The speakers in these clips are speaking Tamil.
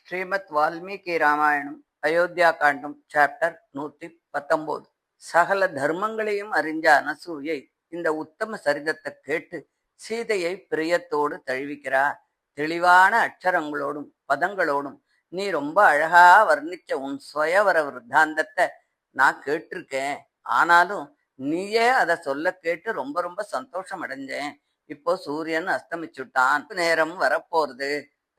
ஸ்ரீமத் வால்மீகி ராமாயணம் அயோத்தியா காண்டம் சாப்டர் 119. சகல தர்மங்களையும் அறிஞ்ச அனசூயை இந்த உத்தம சரிதத்தை கேட்டு சீதையை பிரியத்தோடு தழுவிக்கிறா. தெளிவான அட்சரங்களோடும் பதங்களோடும் நீ ரொம்ப அழகா வர்ணிச்ச உன் சுயவர விருத்தாந்தத்தை நான் கேட்டிருக்கேன். ஆனாலும் நீயே அதை சொல்ல கேட்டு ரொம்ப ரொம்ப சந்தோஷம் அடைஞ்சேன். இப்போ சூரியன் அஸ்தமிச்சுட்டான், நேரம் வரப்போறது.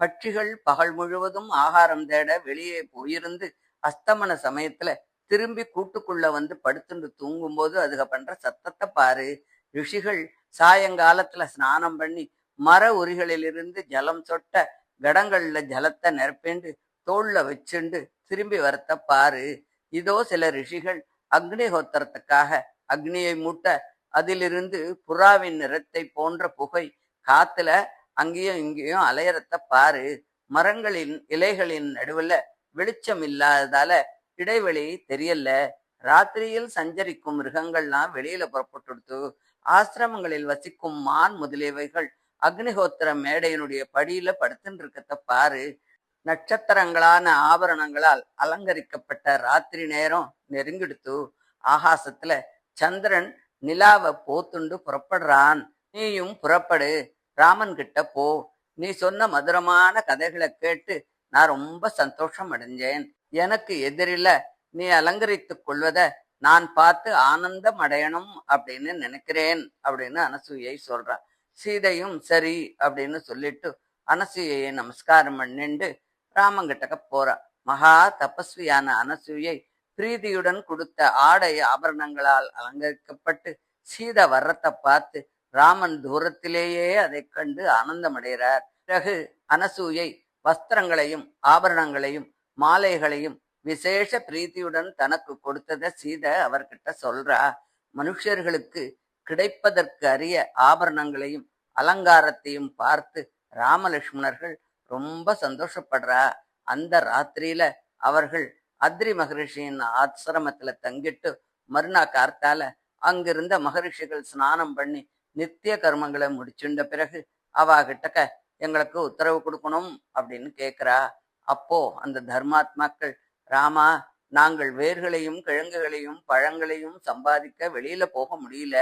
பட்சிகள் பகல் முழுவதும் ஆகாரம் தேட வெளியே போயிருந்து அஸ்தமன சமயத்துல திரும்பி கூட்டுக்குள்ள வந்து படுத்துண்டு தூங்கும்போது அதுக பண்ற சத்தத்தை பாரு. ரிஷிகள் சாயங்காலத்துல ஸ்நானம் பண்ணி மர உரிகளிலிருந்து ஜலம் சொட்ட கடங்கள்ல ஜலத்தை நிரப்பிண்டு தோல்ல வச்சுண்டு திரும்பி வரத்த பாரு. இதோ சில ரிஷிகள் அக்னிஹோத்திரத்துக்காக அக்னியை மூட்ட அதிலிருந்து புறாவின் நிறத்தை போன்ற புகை காத்துல அங்கேயும் இங்கேயும் அலையறத்த பாரு. மரங்களின் இலைகளின் நடுவுல வெளிச்சம் இல்லாததால இடைவெளி தெரியல. ராத்திரியில் சஞ்சரிக்கும் மிருகங்கள்லாம் வெளியில புறப்பட்டுடுத்து. ஆசிரமங்களில் வசிக்கும் மான் முதலியவைகள் அக்னிஹோத்திர மேடையினுடைய படியில படுத்துன்னு இருக்கத்த பாரு. நட்சத்திரங்களான ஆபரணங்களால் அலங்கரிக்கப்பட்ட ராத்திரி நேரம் நெருங்கிடுத்து. ஆகாசத்துல சந்திரன் நிலாவை போத்துண்டு புறப்படுறான். நீயும் புறப்படு, ராமன் கிட்ட போ. நீ சொன்ன மதுரமான கதைகளை கேட்டு நான் ரொம்ப சந்தோஷம் அடைஞ்சேன். எனக்கு எதிரில நீ அலங்கரித்துக் கொள்வத நான் பார்த்து ஆனந்தம் அடையணும் அப்படின்னு நினைக்கிறேன் அப்படின்னு அனசூயை சொல்றா. சீதையும் சரி அப்படின்னு சொல்லிட்டு அனசூயை நமஸ்காரம் பண்ணிண்டு ராமங்கிட்டக்க போறா. மகா தபஸ்வியான அனசூயை பிரீதியுடன் கொடுத்த ஆடை ஆபரணங்களால் அலங்கரிக்கப்பட்டு சீதை வர்றத்தை பார்த்து ராமன் தூரத்திலேயே அதை கண்டு ஆனந்தம் அடைகிறார். பிறகு அனசூயை வஸ்திரங்களையும் ஆபரணங்களையும் மாலைகளையும் விசேஷ பிரீத்தியுடன் தனக்கு கொடுத்ததை சீதை அவர்கிட்ட சொல்றா. மனுஷர்களுக்கு கிடைப்பதற்கு அரிய ஆபரணங்களையும் அலங்காரத்தையும் பார்த்து ராமலட்சுமணர்கள் ரொம்ப சந்தோஷப்படுறா. அந்த ராத்திரியில அவர்கள் அத்ரி மகரிஷியின் ஆசிரமத்துல தங்கிட்டு மறுநா கார்த்தால அங்கிருந்த மகரிஷிகள் ஸ்நானம் பண்ணி நித்திய கர்மங்களை முடிச்சுண்ட பிறகு அவாகிட்டக்க எங்களுக்கு உத்தரவு கொடுக்கணும் அப்படின்னு கேட்கிறா. அப்போ அந்த தர்மாத்மாக்கள், ராமா, நாங்கள் வேர்களையும் கிழங்குகளையும் பழங்களையும் சம்பாதிக்க வெளியில போக முடியல.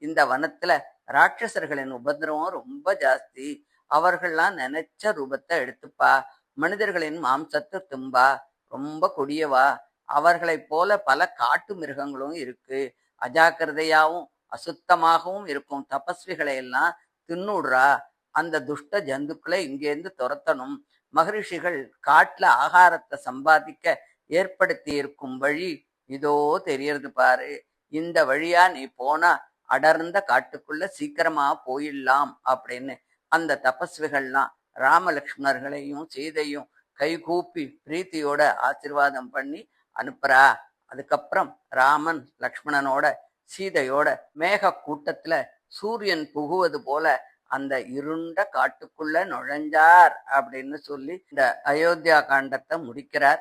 இந்த வனத்துல ராட்சசர்களின் உபதிரவம் ரொம்ப ஜாஸ்தி. அவர்கள்லாம் நினைச்ச ரூபத்தை எடுத்துப்பா. மனிதர்களின் மாம்சத்தை திம்பா. ரொம்ப கொடியவா. அவர்களைப் போல பல காட்டு மிருகங்களும் இருக்கு. அஜாக்கிரதையாவும் அசுத்தமாகவும் இருக்கும் தபஸ்விகளை எல்லாம் தின்னுடுறா. அந்த துஷ்ட ஜந்துக்களை இங்கேருந்து துரத்தணும். மகரிஷிகள் காட்டுல ஆகாரத்தை சம்பாதிக்க ஏற்படுத்தி இருக்கும் வழி இதோ தெரியறது பாரு. இந்த வழியா நீ போனா அடர்ந்த காட்டுக்குள்ள சீக்கிரமா போயிடலாம் அப்படின்னு அந்த தபஸ்விகள்லாம் ராமலட்சுமணர்களையும் சீதையும் கைகூப்பி பிரீத்தியோட ஆசிர்வாதம் பண்ணி அனுப்புறா. அதுக்கப்புறம் ராமன் லக்ஷ்மணனோட சீதையோட மேக கூட்டத்துல சூரியன் புகுவது போல அந்த இருண்ட காட்டுக்குள்ள நுழைஞ்சார் அப்படின்னு சொல்லி இந்த அயோத்தியா காண்டத்தை முடிக்கிறார்.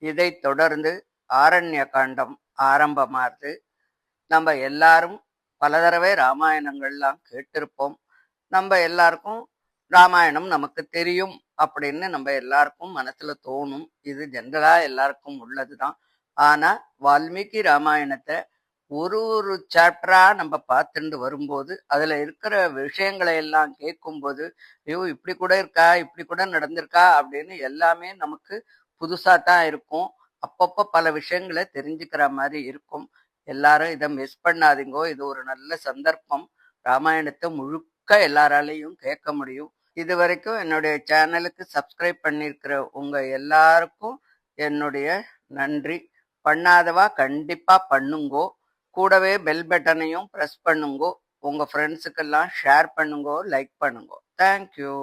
இதை தொடர்ந்து ஆரண்ய காண்டம் ஆரம்பமாகுது. நம்ம எல்லாரும் பல தடவை ராமாயணங்கள்லாம் கேட்டிருப்போம். நம்ம எல்லாருக்கும் ராமாயணம் நமக்கு தெரியும் அப்படின்னு நம்ம எல்லாருக்கும் மனசுல தோணும். இது ஜென்ரலா எல்லாருக்கும் உள்ளதுதான். ஆனா வால்மீகி ராமாயணத்தை ஒரு ஒரு சாப்டரா நம்ம பார்த்துட்டு வரும்போது அதுல இருக்கிற விஷயங்களை எல்லாம் கேட்கும்போது, ஐயோ இப்படி கூட இருக்கா, இப்படி கூட நடந்திருக்கா அப்படின்னு எல்லாமே நமக்கு புதுசா தான் இருக்கும். அப்பப்போ பல விஷயங்களை தெரிஞ்சுக்கிற மாதிரி இருக்கும். எல்லாரும் இதை மிஸ் பண்ணாதீங்கோ. இது ஒரு நல்ல சந்தர்ப்பம். ராமாயணத்தை முழுக்க எல்லாராலையும் கேட்க முடியும். இது வரைக்கும் என்னுடைய சேனலுக்கு சப்ஸ்கிரைப் பண்ணியிருக்கிற உங்க எல்லாருக்கும் என்னுடைய நன்றி. பண்ணாதவா கண்டிப்பா பண்ணுங்கோ. கூடவே பெல் பட்டனையும் ப்ரெஸ் பண்ணுங்கோ. உங்க ஃப்ரெண்ட்ஸுக்கெல்லாம் ஷேர் பண்ணுங்கோ, லைக் பண்ணுங்கோ. தேங்க்யூ.